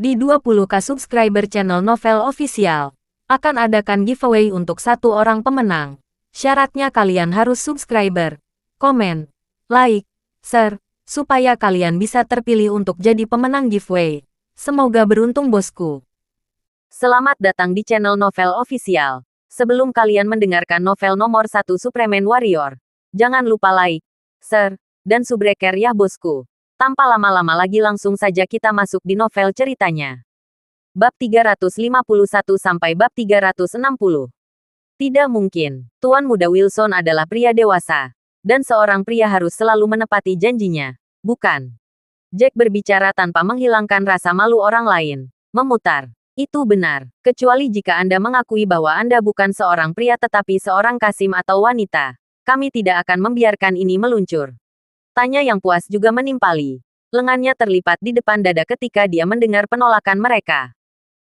Di 20k subscriber channel Novel Official, akan adakan giveaway untuk satu orang pemenang. Syaratnya kalian harus subscriber, komen, like, share, supaya kalian bisa terpilih untuk jadi pemenang giveaway. Semoga beruntung bosku. Selamat datang di channel Novel Official. Sebelum kalian mendengarkan novel nomor 1 Superman Warrior, jangan lupa like, share, dan subbreaker ya bosku. Tanpa lama-lama lagi langsung saja kita masuk di novel ceritanya. Bab 351 sampai bab 360. Tidak mungkin, Tuan Muda Wilson adalah pria dewasa. Dan seorang pria harus selalu menepati janjinya. Bukan. Jack berbicara tanpa menghilangkan rasa malu orang lain. Memutar. Itu benar, kecuali jika Anda mengakui bahwa Anda bukan seorang pria tetapi seorang kasim atau wanita. Kami tidak akan membiarkan ini meluncur. Tanya yang puas juga menimpali. Lengannya terlipat di depan dada ketika dia mendengar penolakan mereka.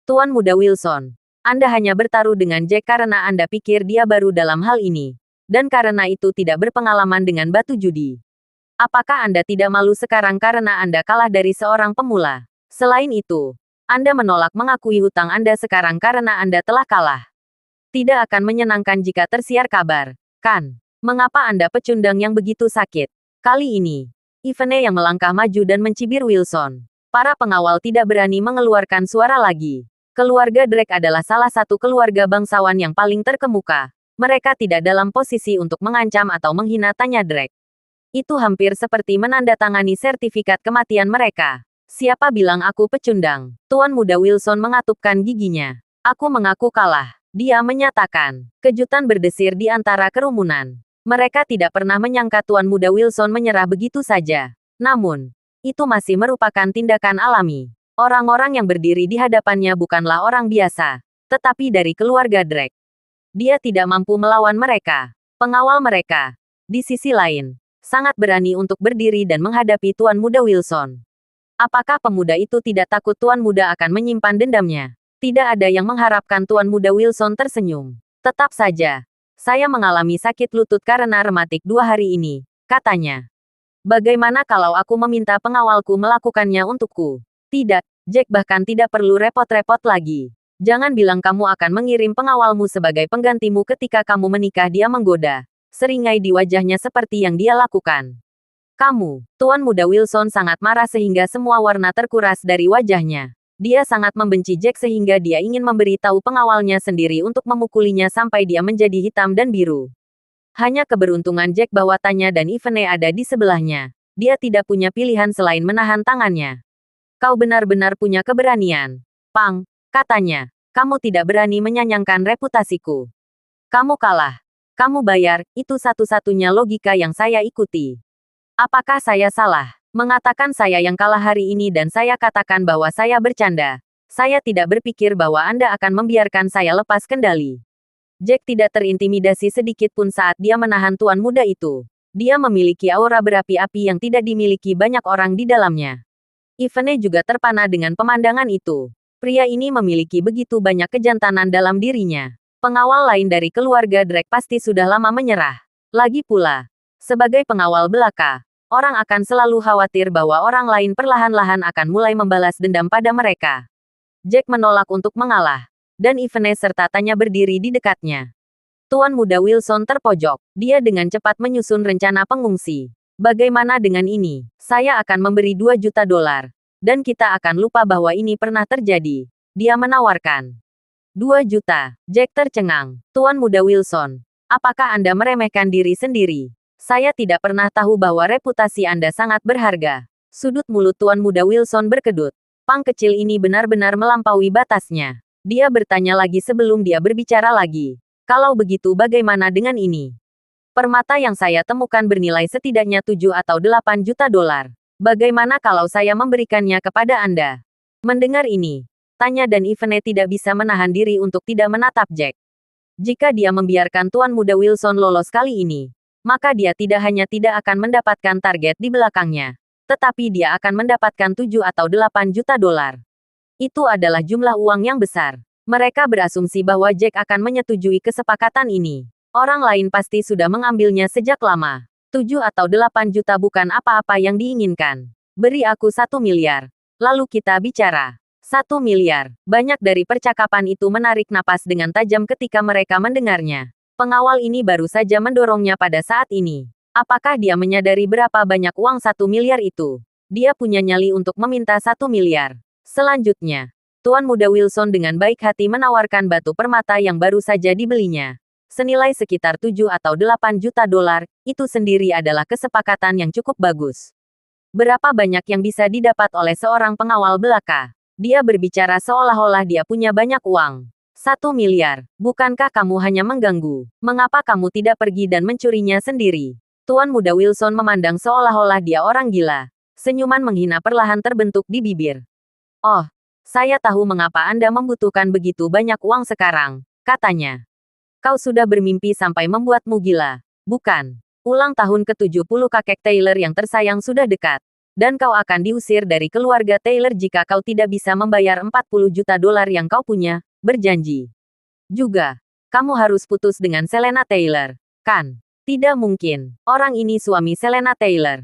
Tuan Muda Wilson, Anda hanya bertaruh dengan Jack karena Anda pikir dia baru dalam hal ini. Dan karena itu tidak berpengalaman dengan batu judi. Apakah Anda tidak malu sekarang karena Anda kalah dari seorang pemula? Selain itu, Anda menolak mengakui hutang Anda sekarang karena Anda telah kalah. Tidak akan menyenangkan jika tersiar kabar, kan? Mengapa Anda pecundang yang begitu sakit? Kali ini, Ivene yang melangkah maju dan mencibir Wilson. Para pengawal tidak berani mengeluarkan suara lagi. Keluarga Drake adalah salah satu keluarga bangsawan yang paling terkemuka. Mereka tidak dalam posisi untuk mengancam atau menghina, tanya Drake. Itu hampir seperti menandatangani sertifikat kematian mereka. Siapa bilang aku pecundang? Tuan Muda Wilson mengatupkan giginya. Aku mengaku kalah. Dia menyatakan. Kejutan berdesir di antara kerumunan. Mereka tidak pernah menyangka Tuan Muda Wilson menyerah begitu saja. Namun, itu masih merupakan tindakan alami. Orang-orang yang berdiri di hadapannya bukanlah orang biasa, tetapi dari keluarga Drake. Dia tidak mampu melawan mereka. Pengawal mereka, di sisi lain, sangat berani untuk berdiri dan menghadapi Tuan Muda Wilson. Apakah pemuda itu tidak takut Tuan Muda akan menyimpan dendamnya? Tidak ada yang mengharapkan Tuan Muda Wilson tersenyum. Tetap saja. Saya mengalami sakit lutut karena rematik 2 hari ini, katanya. Bagaimana kalau aku meminta pengawalku melakukannya untukku? Tidak, Jack bahkan tidak perlu repot-repot lagi. Jangan bilang kamu akan mengirim pengawalmu sebagai penggantimu ketika kamu menikah, dia menggoda. Seringai di wajahnya seperti yang dia lakukan. Kamu, Tuan Muda Wilson sangat marah sehingga semua warna terkuras dari wajahnya. Dia sangat membenci Jack sehingga dia ingin memberi tahu pengawalnya sendiri untuk memukulinya sampai dia menjadi hitam dan biru. Hanya keberuntungan Jack bahwa Tanya dan Ivene ada di sebelahnya. Dia tidak punya pilihan selain menahan tangannya. Kau benar-benar punya keberanian. Pang, katanya. Kamu tidak berani menyayangkan reputasiku. Kamu kalah. Kamu bayar, itu satu-satunya logika yang saya ikuti. Apakah saya salah? Mengatakan saya yang kalah hari ini dan saya katakan bahwa saya bercanda. Saya tidak berpikir bahwa Anda akan membiarkan saya lepas kendali. Jack tidak terintimidasi sedikit pun saat dia menahan Tuan Muda itu. Dia memiliki aura berapi-api yang tidak dimiliki banyak orang di dalamnya. Ivene juga terpana dengan pemandangan itu. Pria ini memiliki begitu banyak kejantanan dalam dirinya. Pengawal lain dari keluarga Drake pasti sudah lama menyerah. Lagi pula, sebagai pengawal belaka, orang akan selalu khawatir bahwa orang lain perlahan-lahan akan mulai membalas dendam pada mereka. Jack menolak untuk mengalah, dan Ivene serta Tanya berdiri di dekatnya. Tuan Muda Wilson terpojok. Dia dengan cepat menyusun rencana pengungsi. Bagaimana dengan ini? Saya akan memberi 2 juta dolar. Dan kita akan lupa bahwa ini pernah terjadi. Dia menawarkan. 2 juta. Jack tercengang. Tuan Muda Wilson, apakah Anda meremehkan diri sendiri? Saya tidak pernah tahu bahwa reputasi Anda sangat berharga. Sudut mulut Tuan Muda Wilson berkedut. Pang kecil ini benar-benar melampaui batasnya. Dia bertanya lagi sebelum dia berbicara lagi. Kalau begitu bagaimana dengan ini? Permata yang saya temukan bernilai setidaknya 7 atau 8 juta dolar. Bagaimana kalau saya memberikannya kepada Anda? Mendengar ini, Tanya dan Ivene tidak bisa menahan diri untuk tidak menatap Jack. Jika dia membiarkan Tuan Muda Wilson lolos kali ini, maka dia tidak hanya tidak akan mendapatkan target di belakangnya, tetapi dia akan mendapatkan 7 atau 8 juta dolar. Itu adalah jumlah uang yang besar. Mereka berasumsi bahwa Jack akan menyetujui kesepakatan ini. Orang lain pasti sudah mengambilnya sejak lama. 7 atau 8 juta bukan apa-apa yang diinginkan. Beri aku 1 miliar. Lalu kita bicara. 1 miliar. Banyak dari percakapan itu menarik napas dengan tajam ketika mereka mendengarnya. Pengawal ini baru saja mendorongnya pada saat ini. Apakah dia menyadari berapa banyak uang 1 miliar itu? Dia punya nyali untuk meminta 1 miliar. Selanjutnya, Tuan Muda Wilson dengan baik hati menawarkan batu permata yang baru saja dibelinya. Senilai sekitar 7 atau 8 juta dolar, itu sendiri adalah kesepakatan yang cukup bagus. Berapa banyak yang bisa didapat oleh seorang pengawal belaka? Dia berbicara seolah-olah dia punya banyak uang. 1 miliar. Bukankah kamu hanya mengganggu? Mengapa kamu tidak pergi dan mencurinya sendiri? Tuan Muda Wilson memandang seolah-olah dia orang gila. Senyuman menghina perlahan terbentuk di bibir. Oh, saya tahu mengapa Anda membutuhkan begitu banyak uang sekarang, katanya. Kau sudah bermimpi sampai membuatmu gila, bukan? Ulang tahun ke-70 kakek Taylor yang tersayang sudah dekat. Dan kau akan diusir dari keluarga Taylor jika kau tidak bisa membayar 40 juta dolar yang kau punya. Berjanji. Juga, kamu harus putus dengan Selena Taylor, kan? Tidak mungkin. Orang ini suami Selena Taylor.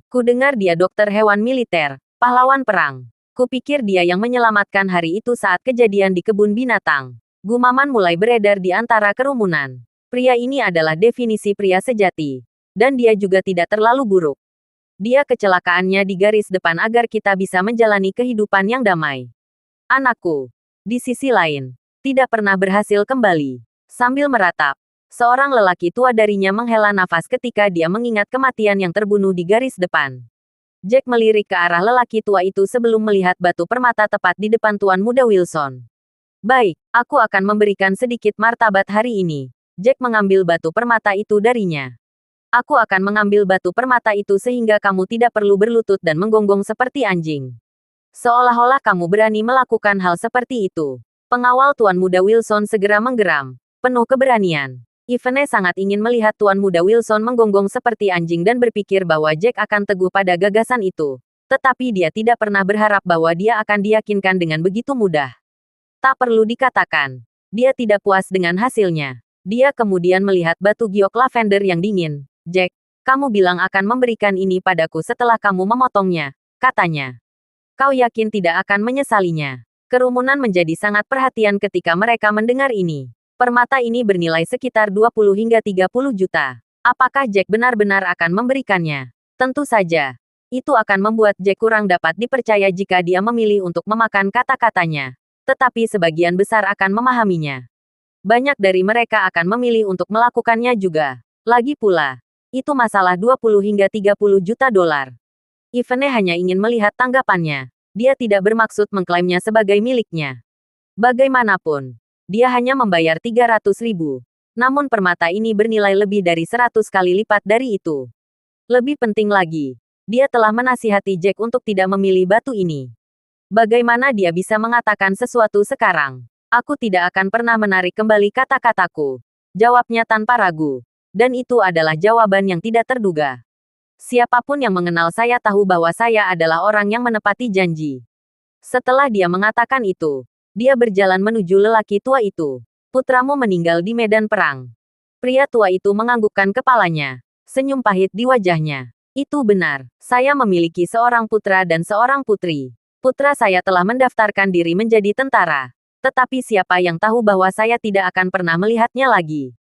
Ku dengar dia dokter hewan militer, pahlawan perang. Kupikir dia yang menyelamatkan hari itu saat kejadian di kebun binatang. Gumaman mulai beredar di antara kerumunan. Pria ini adalah definisi pria sejati. Dan dia juga tidak terlalu buruk. Dia kecelakaannya di garis depan agar kita bisa menjalani kehidupan yang damai. Anakku. Di sisi lain, tidak pernah berhasil kembali. Sambil meratap, seorang lelaki tua darinya menghela nafas ketika dia mengingat kematian yang terbunuh di garis depan. Jack melirik ke arah lelaki tua itu sebelum melihat batu permata tepat di depan Tuan Muda Wilson. Baik, aku akan memberikan sedikit martabat hari ini. Jack mengambil batu permata itu darinya. Aku akan mengambil batu permata itu sehingga kamu tidak perlu berlutut dan menggonggong seperti anjing. Seolah-olah kamu berani melakukan hal seperti itu. Pengawal Tuan Muda Wilson segera menggeram. Penuh keberanian. Ivene sangat ingin melihat Tuan Muda Wilson menggonggong seperti anjing dan berpikir bahwa Jack akan teguh pada gagasan itu. Tetapi dia tidak pernah berharap bahwa dia akan diyakinkan dengan begitu mudah. Tak perlu dikatakan. Dia tidak puas dengan hasilnya. Dia kemudian melihat batu giok lavender yang dingin. Jack, kamu bilang akan memberikan ini padaku setelah kamu memotongnya, katanya. Kau yakin tidak akan menyesalinya? Kerumunan menjadi sangat perhatian ketika mereka mendengar ini. Permata ini bernilai sekitar 20 hingga 30 juta. Apakah Jack benar-benar akan memberikannya? Tentu saja. Itu akan membuat Jack kurang dapat dipercaya jika dia memilih untuk memakan kata-katanya. Tetapi sebagian besar akan memahaminya. Banyak dari mereka akan memilih untuk melakukannya juga. Lagi pula, itu masalah 20 hingga 30 juta dolar. Ivene hanya ingin melihat tanggapannya. Dia tidak bermaksud mengklaimnya sebagai miliknya. Bagaimanapun, dia hanya membayar 300 ribu. Namun permata ini bernilai lebih dari 100 kali lipat dari itu. Lebih penting lagi, dia telah menasihati Jack untuk tidak memilih batu ini. Bagaimana dia bisa mengatakan sesuatu sekarang? Aku tidak akan pernah menarik kembali kata-kataku. Jawabnya tanpa ragu. Dan itu adalah jawaban yang tidak terduga. Siapapun yang mengenal saya tahu bahwa saya adalah orang yang menepati janji. Setelah dia mengatakan itu, dia berjalan menuju lelaki tua itu. Putramu meninggal di medan perang. Pria tua itu menganggukkan kepalanya. Senyum pahit di wajahnya. Itu benar. Saya memiliki seorang putra dan seorang putri. Putra saya telah mendaftarkan diri menjadi tentara. Tetapi siapa yang tahu bahwa saya tidak akan pernah melihatnya lagi.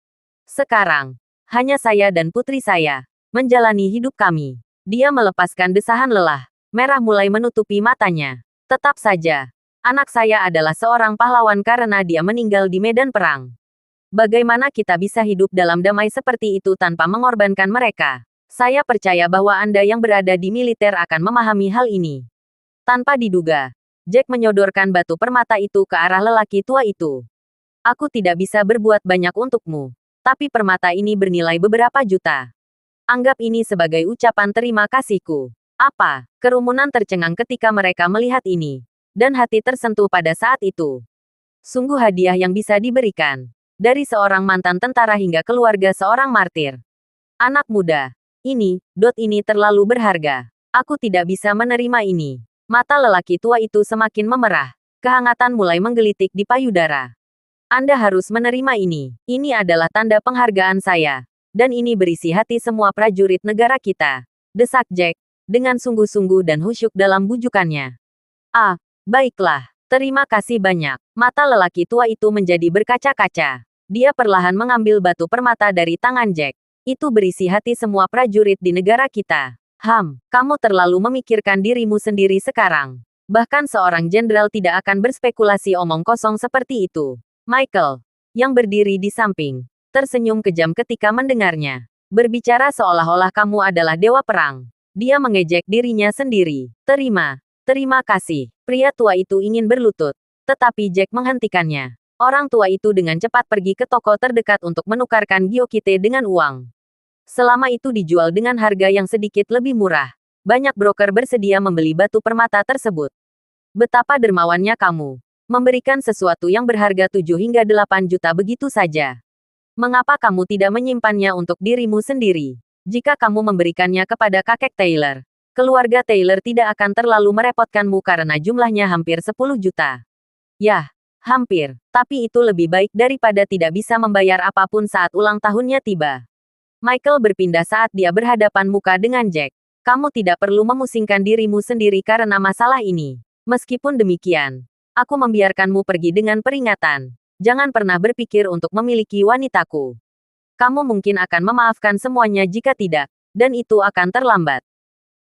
Sekarang, hanya saya dan putri saya menjalani hidup kami. Dia melepaskan desahan lelah. Merah mulai menutupi matanya. Tetap saja, anak saya adalah seorang pahlawan karena dia meninggal di medan perang. Bagaimana kita bisa hidup dalam damai seperti itu tanpa mengorbankan mereka? Saya percaya bahwa Anda yang berada di militer akan memahami hal ini. Tanpa diduga, Jack menyodorkan batu permata itu ke arah lelaki tua itu. Aku tidak bisa berbuat banyak untukmu. Tapi permata ini bernilai beberapa juta. Anggap ini sebagai ucapan terima kasihku. Apa? Kerumunan tercengang ketika mereka melihat ini. Dan hati tersentuh pada saat itu. Sungguh hadiah yang bisa diberikan. Dari seorang mantan tentara hingga keluarga seorang martir. Anak muda. Ini terlalu berharga. Aku tidak bisa menerima ini. Mata lelaki tua itu semakin memerah. Kehangatan mulai menggelitik di payudara. Anda harus menerima ini. Ini adalah tanda penghargaan saya. Dan ini berisi hati semua prajurit negara kita. Desak Jack, dengan sungguh-sungguh dan khusyuk dalam bujukannya. Baiklah, terima kasih banyak. Mata lelaki tua itu menjadi berkaca-kaca. Dia perlahan mengambil batu permata dari tangan Jack. Itu berisi hati semua prajurit di negara kita. Kamu terlalu memikirkan dirimu sendiri sekarang. Bahkan seorang jenderal tidak akan berspekulasi omong kosong seperti itu. Michael, yang berdiri di samping, tersenyum kejam ketika mendengarnya. Berbicara seolah-olah kamu adalah dewa perang. Dia mengejek dirinya sendiri. Terima kasih. Pria tua itu ingin berlutut, tetapi Jack menghentikannya. Orang tua itu dengan cepat pergi ke toko terdekat untuk menukarkan gyokite dengan uang. Selama itu dijual dengan harga yang sedikit lebih murah. Banyak broker bersedia membeli batu permata tersebut. Betapa dermawannya kamu. Memberikan sesuatu yang berharga 7 hingga 8 juta begitu saja. Mengapa kamu tidak menyimpannya untuk dirimu sendiri? Jika kamu memberikannya kepada kakek Taylor, keluarga Taylor tidak akan terlalu merepotkanmu karena jumlahnya hampir 10 juta. Yah, hampir. Tapi itu lebih baik daripada tidak bisa membayar apapun saat ulang tahunnya tiba. Michael berpindah saat dia berhadapan muka dengan Jack. Kamu tidak perlu memusingkan dirimu sendiri karena masalah ini. Meskipun demikian, aku membiarkanmu pergi dengan peringatan. Jangan pernah berpikir untuk memiliki wanitaku. Kamu mungkin akan memaafkan semuanya jika tidak, dan itu akan terlambat.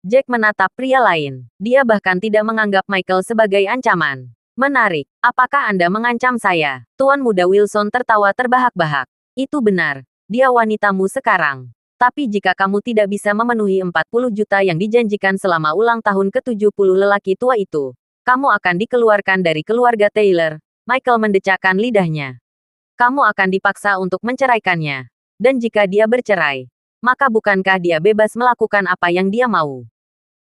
Jack menatap pria lain. Dia bahkan tidak menganggap Michael sebagai ancaman. Menarik. Apakah Anda mengancam saya? Tuan Muda Wilson tertawa terbahak-bahak. Itu benar. Dia wanitamu sekarang. Tapi jika kamu tidak bisa memenuhi 40 juta yang dijanjikan selama ulang tahun ke-70 lelaki tua itu, kamu akan dikeluarkan dari keluarga Taylor. Michael mendecakkan lidahnya. Kamu akan dipaksa untuk menceraikannya. Dan jika dia bercerai, maka bukankah dia bebas melakukan apa yang dia mau?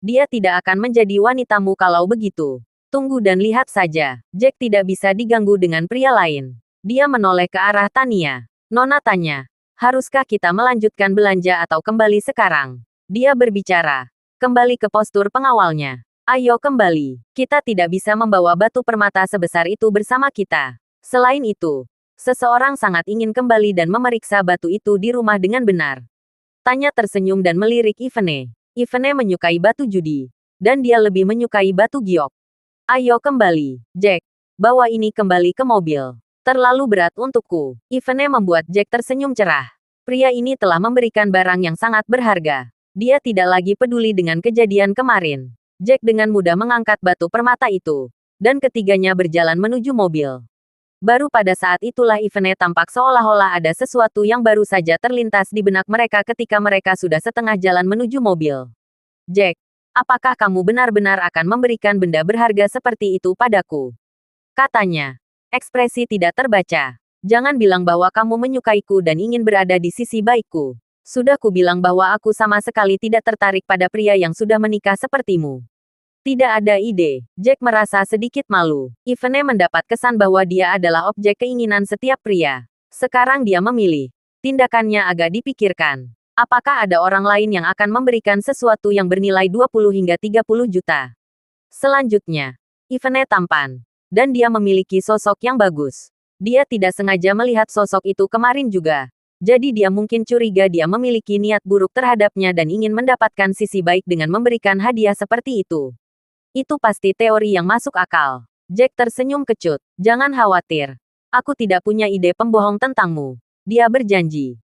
Dia tidak akan menjadi wanitamu kalau begitu. Tunggu dan lihat saja. Jack tidak bisa diganggu dengan pria lain. Dia menoleh ke arah Tania. Nona tanya, haruskah kita melanjutkan belanja atau kembali sekarang? Dia berbicara. Kembali ke postur pengawalnya. Ayo kembali. Kita tidak bisa membawa batu permata sebesar itu bersama kita. Selain itu, seseorang sangat ingin kembali dan memeriksa batu itu di rumah dengan benar. Tanya tersenyum dan melirik Ivene. Ivene menyukai batu judi. Dan dia lebih menyukai batu giok. Ayo kembali, Jack. Bawa ini kembali ke mobil. Terlalu berat untukku. Ivene membuat Jack tersenyum cerah. Pria ini telah memberikan barang yang sangat berharga. Dia tidak lagi peduli dengan kejadian kemarin. Jack dengan mudah mengangkat batu permata itu. Dan ketiganya berjalan menuju mobil. Baru pada saat itulah Ivene tampak seolah-olah ada sesuatu yang baru saja terlintas di benak mereka ketika mereka sudah setengah jalan menuju mobil. Jack. Apakah kamu benar-benar akan memberikan benda berharga seperti itu padaku? Katanya. Ekspresi tidak terbaca. Jangan bilang bahwa kamu menyukaiku dan ingin berada di sisi baikku. Sudah ku bilang bahwa aku sama sekali tidak tertarik pada pria yang sudah menikah sepertimu. Tidak ada ide. Jack merasa sedikit malu. Ivene mendapat kesan bahwa dia adalah objek keinginan setiap pria. Sekarang dia memilih. Tindakannya agak dipikirkan. Apakah ada orang lain yang akan memberikan sesuatu yang bernilai 20 hingga 30 juta? Selanjutnya, Ivene tampan. Dan dia memiliki sosok yang bagus. Dia tidak sengaja melihat sosok itu kemarin juga. Jadi dia mungkin curiga dia memiliki niat buruk terhadapnya dan ingin mendapatkan sisi baik dengan memberikan hadiah seperti itu. Itu pasti teori yang masuk akal. Jack tersenyum kecut. Jangan khawatir. Aku tidak punya ide pembohong tentangmu. Dia berjanji.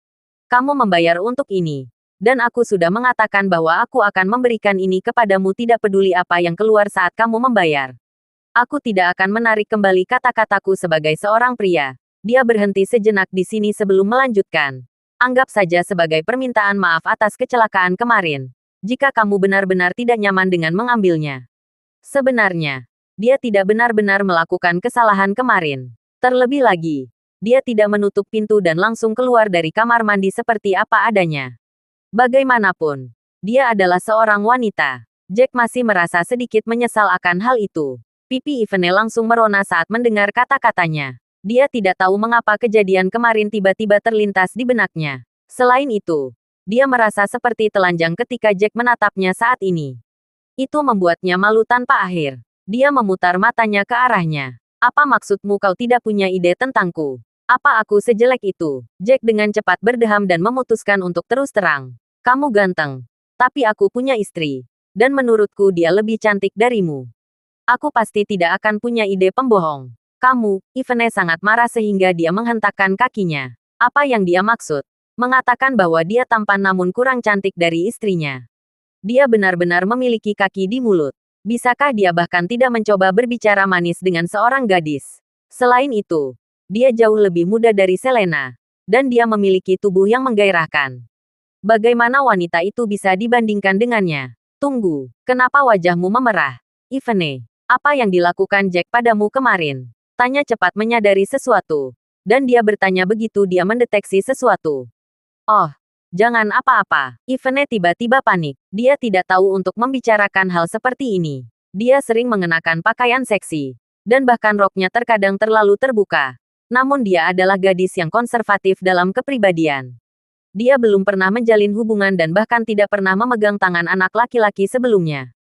Kamu membayar untuk ini. Dan aku sudah mengatakan bahwa aku akan memberikan ini kepadamu tidak peduli apa yang keluar saat kamu membayar. Aku tidak akan menarik kembali kata-kataku sebagai seorang pria. Dia berhenti sejenak di sini sebelum melanjutkan. Anggap saja sebagai permintaan maaf atas kecelakaan kemarin. Jika kamu benar-benar tidak nyaman dengan mengambilnya. Sebenarnya, dia tidak benar-benar melakukan kesalahan kemarin. Terlebih lagi, dia tidak menutup pintu dan langsung keluar dari kamar mandi seperti apa adanya. Bagaimanapun, dia adalah seorang wanita. Jack masih merasa sedikit menyesal akan hal itu. Pipi Ivene langsung merona saat mendengar kata-katanya. Dia tidak tahu mengapa kejadian kemarin tiba-tiba terlintas di benaknya. Selain itu, dia merasa seperti telanjang ketika Jack menatapnya saat ini. Itu membuatnya malu tanpa akhir. Dia memutar matanya ke arahnya. Apa maksudmu kau tidak punya ide tentangku? Apa aku sejelek itu? Jack dengan cepat berdeham dan memutuskan untuk terus terang. Kamu ganteng. Tapi aku punya istri. Dan menurutku dia lebih cantik darimu. Aku pasti tidak akan punya ide pembohong. Kamu, Ivene sangat marah sehingga dia menghentakkan kakinya. Apa yang dia maksud? Mengatakan bahwa dia tampan namun kurang cantik dari istrinya. Dia benar-benar memiliki kaki di mulut. Bisakah dia bahkan tidak mencoba berbicara manis dengan seorang gadis? Selain itu, dia jauh lebih muda dari Selena. Dan dia memiliki tubuh yang menggairahkan. Bagaimana wanita itu bisa dibandingkan dengannya? Tunggu, kenapa wajahmu memerah? Ivene, apa yang dilakukan Jack padamu kemarin? Tanya cepat menyadari sesuatu. Dan dia bertanya begitu dia mendeteksi sesuatu. Oh, jangan apa-apa. Ivene tiba-tiba panik. Dia tidak tahu untuk membicarakan hal seperti ini. Dia sering mengenakan pakaian seksi. Dan bahkan roknya terkadang terlalu terbuka. Namun dia adalah gadis yang konservatif dalam kepribadian. Dia belum pernah menjalin hubungan dan bahkan tidak pernah memegang tangan anak laki-laki sebelumnya.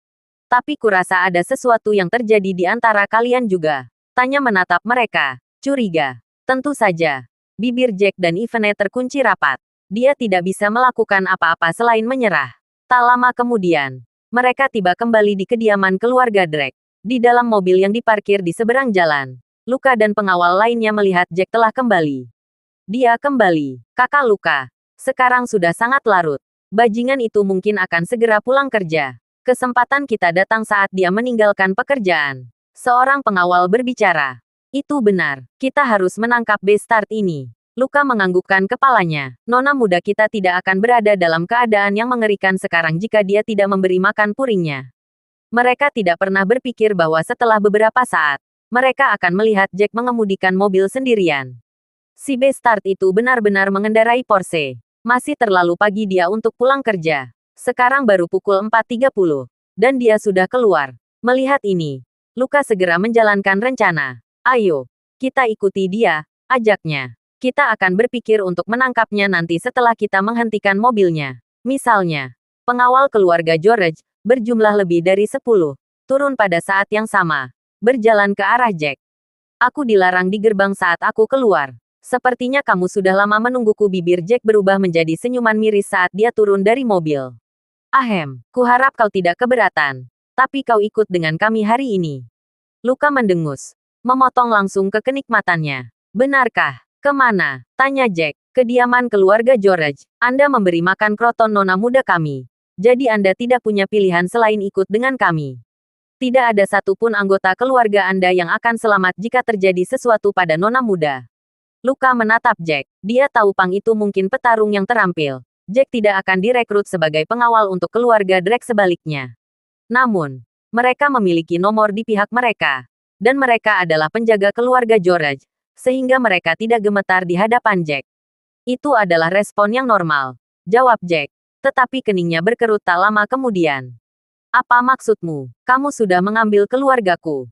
Tapi kurasa ada sesuatu yang terjadi di antara kalian juga. Tanya menatap mereka. Curiga. Tentu saja. Bibir Jack dan Ivene terkunci rapat. Dia tidak bisa melakukan apa-apa selain menyerah. Tak lama kemudian, mereka tiba kembali di kediaman keluarga Drake. Di dalam mobil yang diparkir di seberang jalan, Luka dan pengawal lainnya melihat Jack telah kembali. Dia kembali. Kakak Luka. Sekarang sudah sangat larut. Bajingan itu mungkin akan segera pulang kerja. Kesempatan kita datang saat dia meninggalkan pekerjaan. Seorang pengawal berbicara. Itu benar. Kita harus menangkap Bestart ini. Luka menganggukkan kepalanya. Nona muda kita tidak akan berada dalam keadaan yang mengerikan sekarang jika dia tidak memberi makan puringnya. Mereka tidak pernah berpikir bahwa setelah beberapa saat, mereka akan melihat Jack mengemudikan mobil sendirian. Si Bestart itu benar-benar mengendarai Porsche. Masih terlalu pagi dia untuk pulang kerja. Sekarang baru pukul 4.30. Dan dia sudah keluar. Melihat ini, Luka segera menjalankan rencana. Ayo, kita ikuti dia, ajaknya. Kita akan berpikir untuk menangkapnya nanti setelah kita menghentikan mobilnya. Misalnya, pengawal keluarga George, berjumlah lebih dari 10, turun pada saat yang sama, berjalan ke arah Jack. Aku dilarang di gerbang saat aku keluar. Sepertinya kamu sudah lama menungguku. Bibir Jack berubah menjadi senyuman miris saat dia turun dari mobil. Ahem, kuharap kau tidak keberatan. Tapi kau ikut dengan kami hari ini. Luka mendengus. Memotong langsung ke kenikmatannya. Benarkah? Kemana? Tanya Jack. Kediaman keluarga George. Anda memberi makan kroton nona muda kami. Jadi Anda tidak punya pilihan selain ikut dengan kami. Tidak ada satupun anggota keluarga Anda yang akan selamat jika terjadi sesuatu pada nona muda. Luka menatap Jack. Dia tahu Pang itu mungkin petarung yang terampil. Jack tidak akan direkrut sebagai pengawal untuk keluarga Drake sebaliknya. Namun, mereka memiliki nomor di pihak mereka. Dan mereka adalah penjaga keluarga George. Sehingga mereka tidak gemetar di hadapan Jack. Itu adalah respon yang normal. Jawab Jack. Tetapi keningnya berkerut tak lama kemudian. Apa maksudmu? Kamu sudah mengambil keluargaku.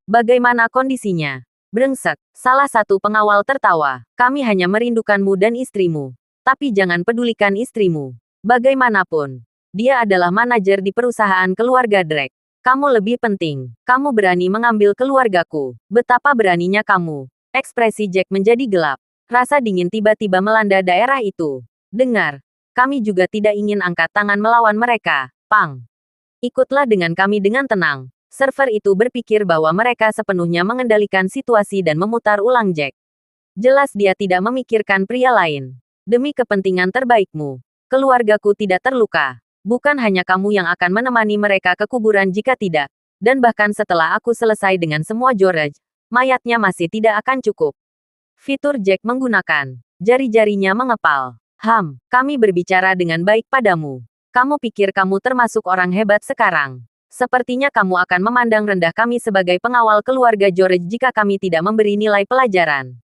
Bagaimana kondisinya? Brengsek. Salah satu pengawal tertawa. Kami hanya merindukanmu dan istrimu. Tapi jangan pedulikan istrimu. Bagaimanapun, dia adalah manajer di perusahaan keluarga Drake. Kamu lebih penting. Kamu berani mengambil keluargaku. Betapa beraninya kamu. Ekspresi Jack menjadi gelap. Rasa dingin tiba-tiba melanda daerah itu. Dengar. Kami juga tidak ingin angkat tangan melawan mereka, Pang. Ikutlah dengan kami dengan tenang. Server itu berpikir bahwa mereka sepenuhnya mengendalikan situasi dan memutar ulang Jack. Jelas dia tidak memikirkan pria lain. Demi kepentingan terbaikmu, keluargaku tidak terluka. Bukan hanya kamu yang akan menemani mereka ke kuburan jika tidak. Dan bahkan setelah aku selesai dengan semua George, mayatnya masih tidak akan cukup. Fitur Jack menggunakan. Jari-jarinya mengepal. Kami berbicara dengan baik padamu. Kamu pikir kamu termasuk orang hebat sekarang. Sepertinya kamu akan memandang rendah kami sebagai pengawal keluarga George jika kami tidak memberi nilai pelajaran.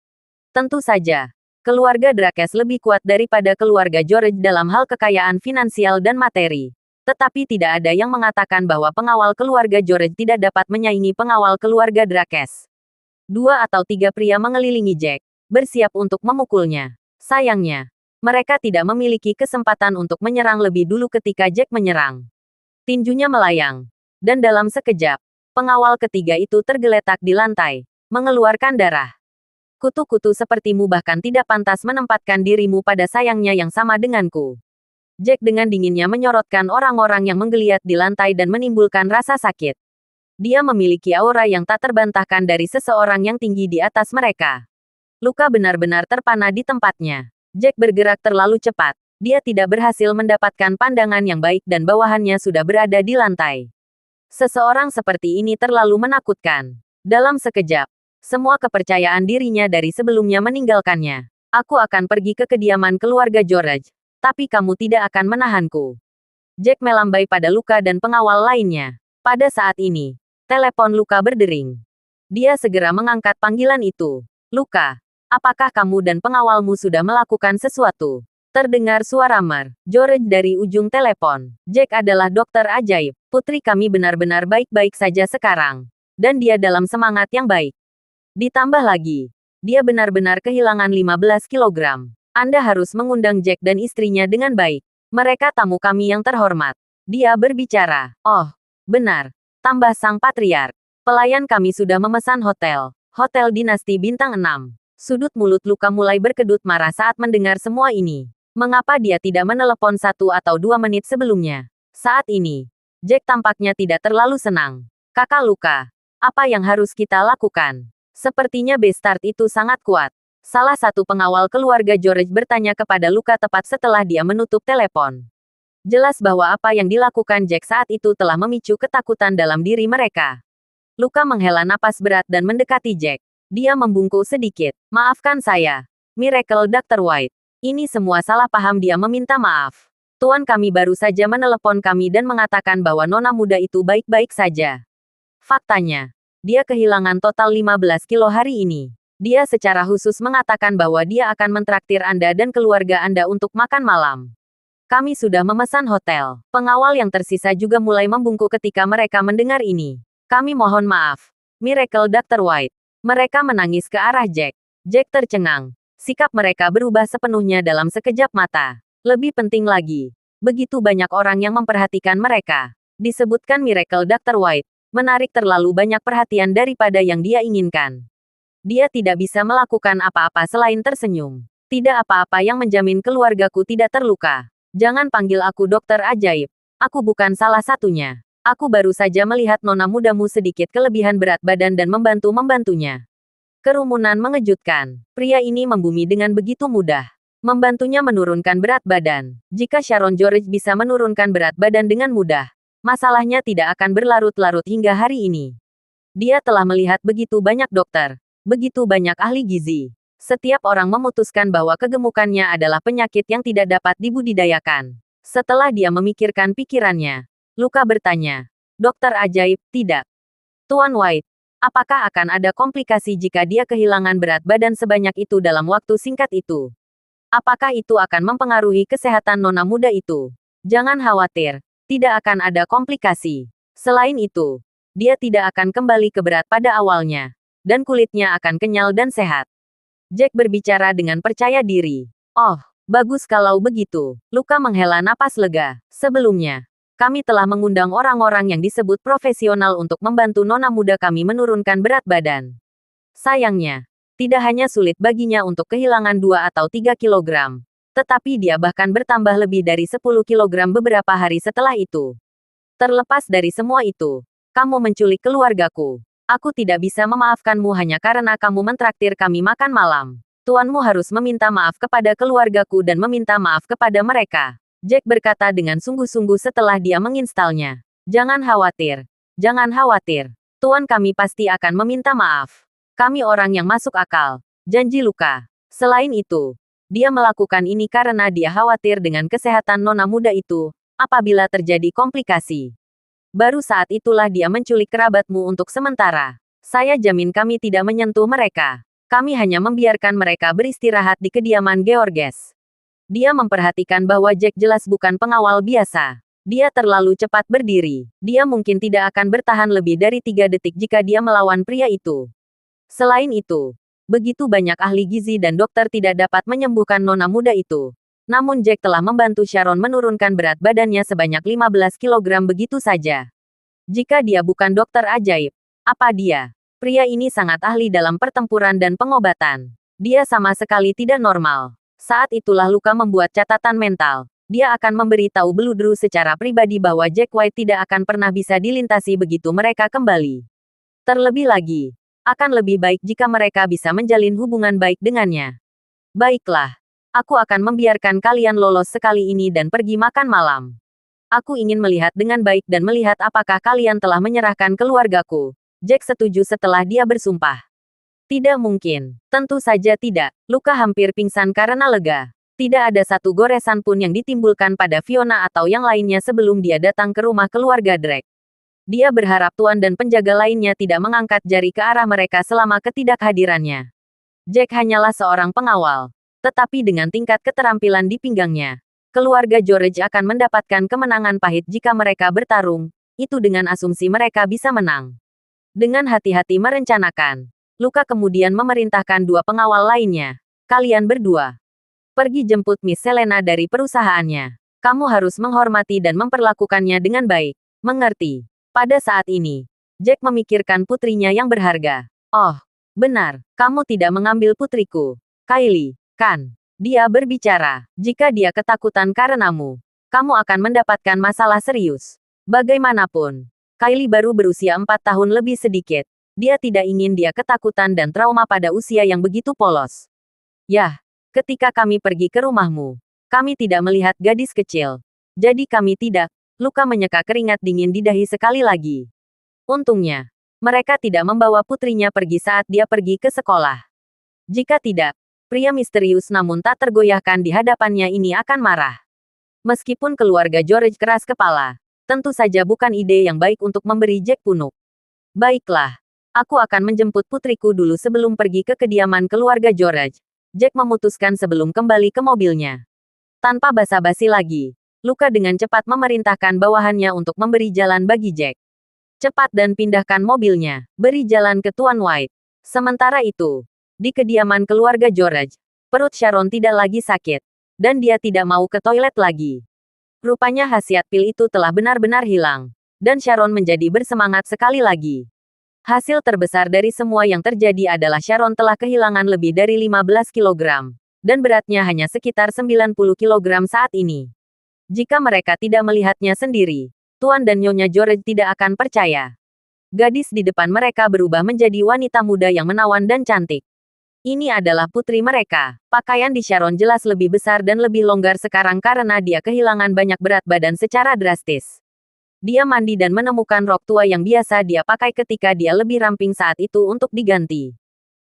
Tentu saja, keluarga Drakes lebih kuat daripada keluarga George dalam hal kekayaan finansial dan materi. Tetapi tidak ada yang mengatakan bahwa pengawal keluarga George tidak dapat menyaingi pengawal keluarga Drakes. 2 atau 3 pria mengelilingi Jack, bersiap untuk memukulnya. Sayangnya, mereka tidak memiliki kesempatan untuk menyerang lebih dulu ketika Jack menyerang. Tinjunya melayang. Dan dalam sekejap, pengawal ketiga itu tergeletak di lantai, mengeluarkan darah. Kutu-kutu sepertimu bahkan tidak pantas menempatkan dirimu pada sayangnya yang sama denganku. Jack dengan dinginnya menyorotkan orang-orang yang menggeliat di lantai dan menimbulkan rasa sakit. Dia memiliki aura yang tak terbantahkan dari seseorang yang tinggi di atas mereka. Luka benar-benar terpana di tempatnya. Jack bergerak terlalu cepat. Dia tidak berhasil mendapatkan pandangan yang baik dan bawahannya sudah berada di lantai. Seseorang seperti ini terlalu menakutkan. Dalam sekejap, semua kepercayaan dirinya dari sebelumnya meninggalkannya. Aku akan pergi ke kediaman keluarga George, tapi kamu tidak akan menahanku. Jack melambai pada Luka dan pengawal lainnya. Pada saat ini, telepon Luka berdering. Dia segera mengangkat panggilan itu. Luka, apakah kamu dan pengawalmu sudah melakukan sesuatu? Terdengar suara George dari ujung telepon. Jack adalah dokter ajaib. Putri kami benar-benar baik-baik saja sekarang. Dan dia dalam semangat yang baik. Ditambah lagi, dia benar-benar kehilangan 15 kilogram. Anda harus mengundang Jack dan istrinya dengan baik. Mereka tamu kami yang terhormat. Dia berbicara. Oh, benar. Tambah sang patriark. Pelayan kami sudah memesan hotel. Hotel Dinasti Bintang 6. Sudut mulut Luka mulai berkedut marah saat mendengar semua ini. Mengapa dia tidak menelepon 1 atau 2 menit sebelumnya? Saat ini, Jack tampaknya tidak terlalu senang. Kakak Luka, apa yang harus kita lakukan? Sepertinya Bestard itu sangat kuat. Salah satu pengawal keluarga George bertanya kepada Luka tepat setelah dia menutup telepon. Jelas bahwa apa yang dilakukan Jack saat itu telah memicu ketakutan dalam diri mereka. Luka menghela napas berat dan mendekati Jack. Dia membungkuk sedikit. Maafkan saya, Miracle Dr. White. Ini semua salah paham. Dia meminta maaf. Tuan kami baru saja menelepon kami dan mengatakan bahwa nona muda itu baik-baik saja. Faktanya, dia kehilangan total 15 kilo hari ini. Dia secara khusus mengatakan bahwa dia akan mentraktir Anda dan keluarga Anda untuk makan malam. Kami sudah memesan hotel. Pengawal yang tersisa juga mulai membungkuk ketika mereka mendengar ini. Kami mohon maaf, Miracle Dr. White. Mereka menangis ke arah Jack. Jack tercengang. Sikap mereka berubah sepenuhnya dalam sekejap mata. Lebih penting lagi, begitu banyak orang yang memperhatikan mereka. Disebutkan Miracle Dr. White, menarik terlalu banyak perhatian daripada yang dia inginkan. Dia tidak bisa melakukan apa-apa selain tersenyum. Tidak apa-apa yang menjamin keluargaku tidak terluka. Jangan panggil aku dokter ajaib. Aku bukan salah satunya. Aku baru saja melihat nona mudamu sedikit kelebihan berat badan dan membantunya. Kerumunan mengejutkan. Pria ini membumi dengan begitu mudah. Membantunya menurunkan berat badan. Jika Sharon George bisa menurunkan berat badan dengan mudah, masalahnya tidak akan berlarut-larut hingga hari ini. Dia telah melihat begitu banyak dokter, begitu banyak ahli gizi. Setiap orang memutuskan bahwa kegemukannya adalah penyakit yang tidak dapat dibudidayakan. Setelah dia memikirkan pikirannya, Luka bertanya, "Dokter ajaib, tidak. Tuan White, apakah akan ada komplikasi jika dia kehilangan berat badan sebanyak itu dalam waktu singkat itu? Apakah itu akan mempengaruhi kesehatan nona muda itu?" "Jangan khawatir, tidak akan ada komplikasi. Selain itu, dia tidak akan kembali ke berat pada awalnya, dan kulitnya akan kenyal dan sehat." Jack berbicara dengan percaya diri. "Oh, bagus kalau begitu." Luka menghela napas lega. "Sebelumnya, kami telah mengundang orang-orang yang disebut profesional untuk membantu nona muda kami menurunkan berat badan. Sayangnya, tidak hanya sulit baginya untuk kehilangan 2 atau 3 kilogram, tetapi dia bahkan bertambah lebih dari 10 kilogram beberapa hari setelah itu. Terlepas dari semua itu, kamu menculik keluargaku. Aku tidak bisa memaafkanmu hanya karena kamu mentraktir kami makan malam. Tuanmu harus meminta maaf kepada keluargaku dan meminta maaf kepada mereka." Jack berkata dengan sungguh-sungguh setelah dia menginstalnya. Jangan khawatir. Tuan kami pasti akan meminta maaf. Kami orang yang masuk akal. Janji Luka. Selain itu, dia melakukan ini karena dia khawatir dengan kesehatan nona muda itu, apabila terjadi komplikasi. Baru saat itulah dia menculik kerabatmu untuk sementara. Saya jamin kami tidak menyentuh mereka. Kami hanya membiarkan mereka beristirahat di kediaman Georges. Dia memperhatikan bahwa Jack jelas bukan pengawal biasa. Dia terlalu cepat berdiri. Dia mungkin tidak akan bertahan lebih dari 3 detik jika dia melawan pria itu. Selain itu, begitu banyak ahli gizi dan dokter tidak dapat menyembuhkan nona muda itu. Namun Jack telah membantu Sharon menurunkan berat badannya sebanyak 15 kilogram begitu saja. Jika dia bukan dokter ajaib, apa dia? Pria ini sangat ahli dalam pertempuran dan pengobatan. Dia sama sekali tidak normal. Saat itulah Luka membuat catatan mental. dia akan memberitahu Bludru secara pribadi bahwa Jack White tidak akan pernah bisa dilintasi begitu mereka kembali. Terlebih lagi, akan lebih baik jika mereka bisa menjalin hubungan baik dengannya. Baiklah, aku akan membiarkan kalian lolos sekali ini dan pergi makan malam. Aku ingin melihat dengan baik dan melihat apakah kalian telah menyerahkan keluargaku. Jack setuju setelah dia bersumpah. Tidak mungkin. Tentu saja tidak. Luka hampir pingsan karena lega. Tidak ada satu goresan pun yang ditimbulkan pada Fiona atau yang lainnya sebelum dia datang ke rumah keluarga Drake. Dia berharap tuan dan penjaga lainnya tidak mengangkat jari ke arah mereka selama ketidakhadirannya. Jack hanyalah seorang pengawal. Tetapi dengan tingkat keterampilan di pinggangnya, keluarga George akan mendapatkan kemenangan pahit jika mereka bertarung, itu dengan asumsi mereka bisa menang. Dengan hati-hati merencanakan, Luka kemudian memerintahkan dua pengawal lainnya. Kalian berdua, pergi jemput Miss Selena dari perusahaannya. Kamu harus menghormati dan memperlakukannya dengan baik. Mengerti? Pada saat ini, Jack memikirkan putrinya yang berharga. Oh, benar, kamu tidak mengambil putriku. Kylie, kan? Dia berbicara. Jika dia ketakutan karenamu, kamu akan mendapatkan masalah serius. Bagaimanapun, Kylie baru berusia 4 tahun lebih sedikit. Dia tidak ingin dia ketakutan dan trauma pada usia yang begitu polos. Yah, ketika kami pergi ke rumahmu, kami tidak melihat gadis kecil. Jadi kami tidak. Luka menyeka keringat dingin di dahi sekali lagi. Untungnya, mereka tidak membawa putrinya pergi saat dia pergi ke sekolah. Jika tidak, pria misterius namun tak tergoyahkan di hadapannya ini akan marah. Meskipun keluarga George keras kepala, tentu saja bukan ide yang baik untuk memberi Jack punuk. Baiklah, aku akan menjemput putriku dulu sebelum pergi ke kediaman keluarga George. Jack memutuskan sebelum kembali ke mobilnya. Tanpa basa-basi lagi, Luka dengan cepat memerintahkan bawahannya untuk memberi jalan bagi Jack. Cepat dan pindahkan mobilnya, beri jalan ke Tuan White. Sementara itu, di kediaman keluarga George, perut Sharon tidak lagi sakit, dan dia tidak mau ke toilet lagi. Rupanya khasiat pil itu telah benar-benar hilang, dan Sharon menjadi bersemangat sekali lagi. Hasil terbesar dari semua yang terjadi adalah Sharon telah kehilangan lebih dari 15 kg, dan beratnya hanya sekitar 90 kg saat ini. Jika mereka tidak melihatnya sendiri, Tuan dan Nyonya George tidak akan percaya. Gadis di depan mereka berubah menjadi wanita muda yang menawan dan cantik. Ini adalah putri mereka. Pakaian di Sharon jelas lebih besar dan lebih longgar sekarang karena dia kehilangan banyak berat badan secara drastis. Dia mandi dan menemukan rok tua yang biasa dia pakai ketika dia lebih ramping saat itu untuk diganti.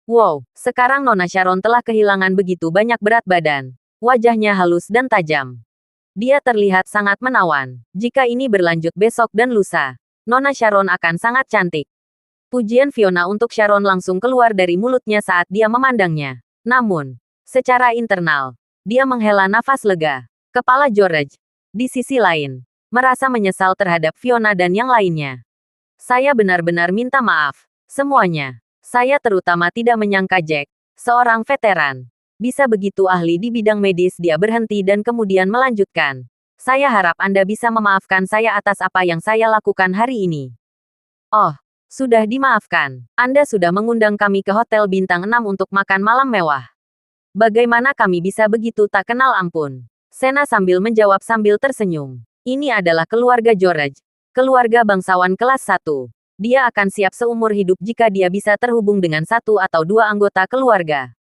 Wow, sekarang Nona Sharon telah kehilangan begitu banyak berat badan. Wajahnya halus dan tajam. Dia terlihat sangat menawan. Jika ini berlanjut besok dan lusa, Nona Sharon akan sangat cantik. Pujian Fiona untuk Sharon langsung keluar dari mulutnya saat dia memandangnya. Namun, secara internal, dia menghela nafas lega. Kepala George, di sisi lain, merasa menyesal terhadap Fiona dan yang lainnya. Saya benar-benar minta maaf. Semuanya. Saya terutama tidak menyangka Jack, seorang veteran, bisa begitu ahli di bidang medis. Dia berhenti dan kemudian melanjutkan. Saya harap Anda bisa memaafkan saya atas apa yang saya lakukan hari ini. Oh, sudah dimaafkan. Anda sudah mengundang kami ke Hotel Bintang 6 untuk makan malam mewah. Bagaimana kami bisa begitu tak kenal ampun? Sena sambil menjawab sambil tersenyum. Ini adalah keluarga George. Keluarga bangsawan kelas 1. Dia akan siap seumur hidup jika dia bisa terhubung dengan satu atau dua anggota keluarga.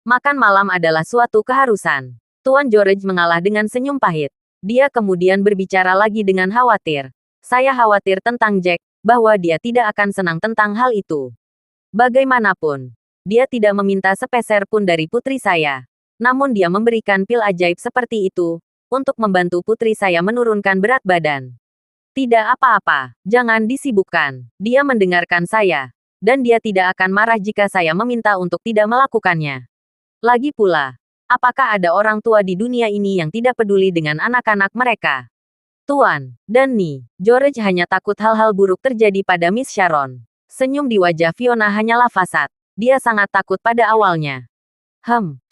Makan malam adalah suatu keharusan. Tuan George mengalah dengan senyum pahit. Dia kemudian berbicara lagi dengan khawatir. Saya khawatir tentang Jack, bahwa dia tidak akan senang tentang hal itu. Bagaimanapun, dia tidak meminta sepeser pun dari putri saya. Namun dia memberikan pil ajaib seperti itu, untuk membantu putri saya menurunkan berat badan. Tidak apa-apa, jangan disibukkan. Dia mendengarkan saya. Dan dia tidak akan marah jika saya meminta untuk tidak melakukannya. Lagi pula, apakah ada orang tua di dunia ini yang tidak peduli dengan anak-anak mereka? Tuan, dan nih, George hanya takut hal-hal buruk terjadi pada Miss Sharon. Senyum di wajah Fiona hanyalah fasad. Dia sangat takut pada awalnya.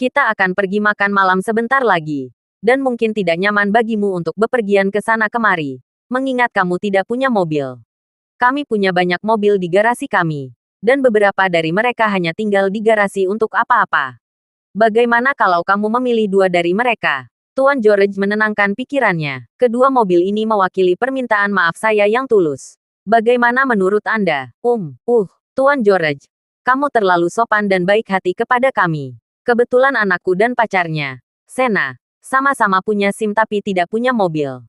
Kita akan pergi makan malam sebentar lagi. Dan mungkin tidak nyaman bagimu untuk bepergian ke sana kemari. Mengingat kamu tidak punya mobil. Kami punya banyak mobil di garasi kami. Dan beberapa dari mereka hanya tinggal di garasi untuk apa-apa. Bagaimana kalau kamu memilih dua dari mereka? Tuan George menenangkan pikirannya. Kedua mobil ini mewakili permintaan maaf saya yang tulus. Bagaimana menurut Anda? Tuan George. Kamu terlalu sopan dan baik hati kepada kami. Kebetulan anakku dan pacarnya, Sena, sama-sama punya SIM tapi tidak punya mobil.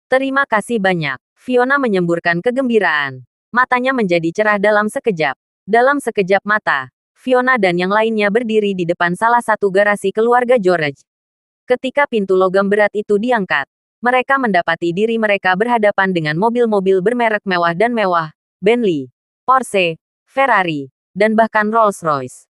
Terima kasih banyak. Fiona menyemburkan kegembiraan. Matanya menjadi cerah dalam sekejap. Dalam sekejap mata, Fiona dan yang lainnya berdiri di depan salah satu garasi keluarga George. Ketika pintu logam berat itu diangkat, mereka mendapati diri mereka berhadapan dengan mobil-mobil bermerek mewah dan mewah, Bentley, Porsche, Ferrari, dan bahkan Rolls-Royce.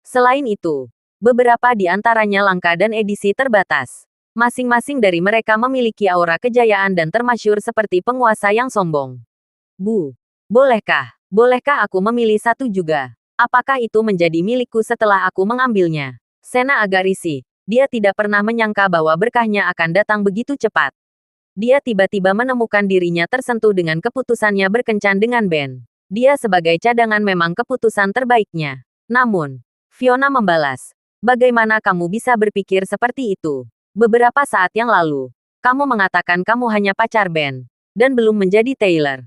Selain itu, beberapa di antaranya langka dan edisi terbatas. Masing-masing dari mereka memiliki aura kejayaan dan termasyur seperti penguasa yang sombong. Bolehkah aku memilih satu juga? Apakah itu menjadi milikku setelah aku mengambilnya? Sena agak risih. Dia tidak pernah menyangka bahwa berkahnya akan datang begitu cepat. Dia tiba-tiba menemukan dirinya tersentuh dengan keputusannya berkencan dengan Ben. Dia sebagai cadangan memang keputusan terbaiknya. Namun, Fiona membalas, bagaimana kamu bisa berpikir seperti itu? Beberapa saat yang lalu, kamu mengatakan kamu hanya pacar Ben, dan belum menjadi Taylor.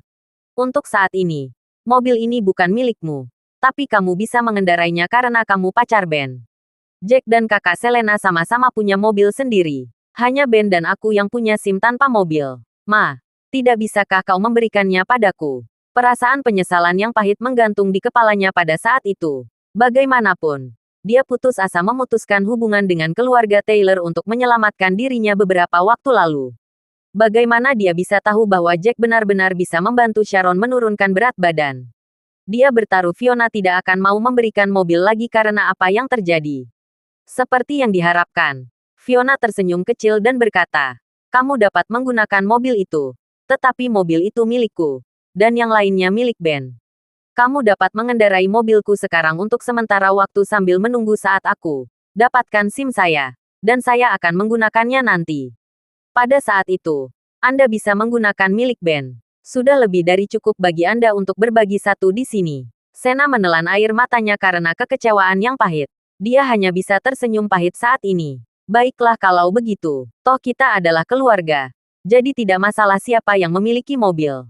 Untuk saat ini, mobil ini bukan milikmu, tapi kamu bisa mengendarainya karena kamu pacar Ben. Jack dan kakak Selena sama-sama punya mobil sendiri. Hanya Ben dan aku yang punya SIM tanpa mobil. Ma, tidak bisakah kau memberikannya padaku? Perasaan penyesalan yang pahit menggantung di kepalanya pada saat itu. Bagaimanapun, dia putus asa memutuskan hubungan dengan keluarga Taylor untuk menyelamatkan dirinya beberapa waktu lalu. Bagaimana dia bisa tahu bahwa Jack benar-benar bisa membantu Sharon menurunkan berat badan? Dia bertaruh Fiona tidak akan mau memberikan mobil lagi karena apa yang terjadi. Seperti yang diharapkan, Fiona tersenyum kecil dan berkata, kamu dapat menggunakan mobil itu. Tetapi mobil itu milikku. Dan yang lainnya milik Ben. Kamu dapat mengendarai mobilku sekarang untuk sementara waktu sambil menunggu saat aku dapatkan SIM saya. Dan saya akan menggunakannya nanti. Pada saat itu, Anda bisa menggunakan milik Ben. Sudah lebih dari cukup bagi Anda untuk berbagi satu di sini. Sena menelan air matanya karena kekecewaan yang pahit. Dia hanya bisa tersenyum pahit saat ini. Baiklah kalau begitu. Toh kita adalah keluarga. Jadi tidak masalah siapa yang memiliki mobil.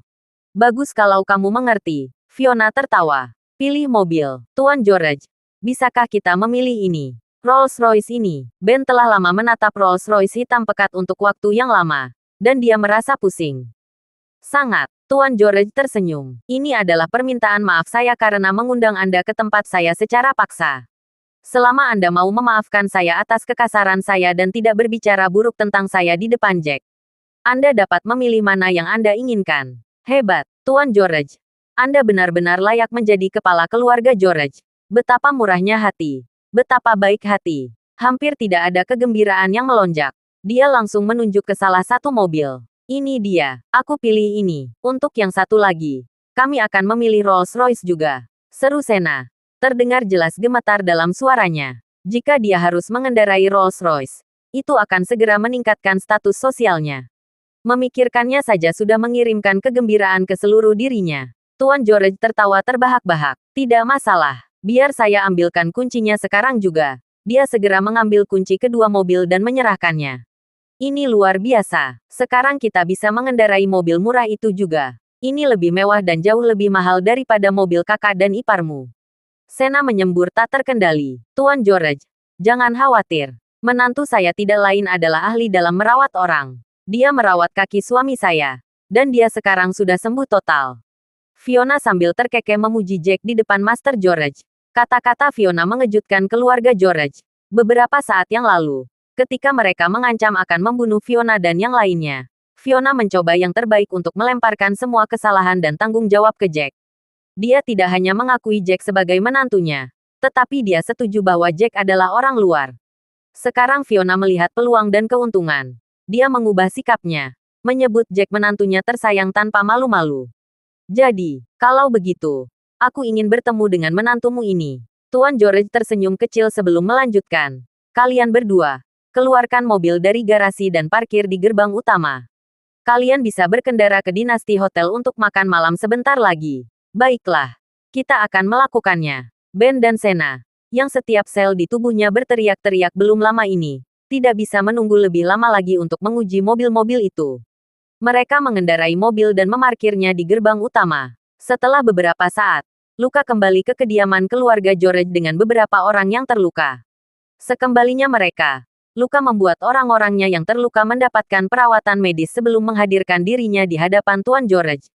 Bagus kalau kamu mengerti. Fiona tertawa. Pilih mobil. Tuan George. Bisakah kita memilih ini? Rolls-Royce ini. Ben telah lama menatap Rolls-Royce hitam pekat untuk waktu yang lama. Dan dia merasa pusing. Sangat. Tuan George tersenyum. Ini adalah permintaan maaf saya karena mengundang Anda ke tempat saya secara paksa. Selama Anda mau memaafkan saya atas kekasaran saya dan tidak berbicara buruk tentang saya di depan Jack, Anda dapat memilih mana yang Anda inginkan. Hebat, Tuan George. Anda benar-benar layak menjadi kepala keluarga George. Betapa murahnya hati. Betapa baik hati. Hampir tidak ada kegembiraan yang melonjak. Dia langsung menunjuk ke salah satu mobil. Ini dia. Aku pilih ini. Untuk yang satu lagi, kami akan memilih Rolls-Royce juga. Seru Sena. Terdengar jelas gemetar dalam suaranya. Jika dia harus mengendarai Rolls-Royce, itu akan segera meningkatkan status sosialnya. Memikirkannya saja sudah mengirimkan kegembiraan ke seluruh dirinya. Tuan George tertawa terbahak-bahak. Tidak masalah. Biar saya ambilkan kuncinya sekarang juga. Dia segera mengambil kunci kedua mobil dan menyerahkannya. Ini luar biasa. Sekarang kita bisa mengendarai mobil murah itu juga. Ini lebih mewah dan jauh lebih mahal daripada mobil kakak dan iparmu. Sena menyembur tak terkendali. Tuan George, jangan khawatir. Menantu saya tidak lain adalah ahli dalam merawat orang. Dia merawat kaki suami saya. Dan dia sekarang sudah sembuh total. Fiona sambil terkekeh memuji Jack di depan Master George. Kata-kata Fiona mengejutkan keluarga George. Beberapa saat yang lalu, ketika mereka mengancam akan membunuh Fiona dan yang lainnya, Fiona mencoba yang terbaik untuk melemparkan semua kesalahan dan tanggung jawab ke Jack. Dia tidak hanya mengakui Jack sebagai menantunya, tetapi dia setuju bahwa Jack adalah orang luar. Sekarang Fiona melihat peluang dan keuntungan. Dia mengubah sikapnya, menyebut Jack menantunya tersayang tanpa malu-malu. Jadi, kalau begitu, aku ingin bertemu dengan menantumu ini. Tuan George tersenyum kecil sebelum melanjutkan. Kalian berdua, keluarkan mobil dari garasi dan parkir di gerbang utama. Kalian bisa berkendara ke Dinasti Hotel untuk makan malam sebentar lagi. Baiklah, kita akan melakukannya. Ben dan Sena, yang setiap sel di tubuhnya berteriak-teriak belum lama ini, tidak bisa menunggu lebih lama lagi untuk menguji mobil-mobil itu. Mereka mengendarai mobil dan memarkirnya di gerbang utama. Setelah beberapa saat, Luka kembali ke kediaman keluarga George dengan beberapa orang yang terluka. Sekembalinya mereka, Luka membuat orang-orangnya yang terluka mendapatkan perawatan medis sebelum menghadirkan dirinya di hadapan Tuan George.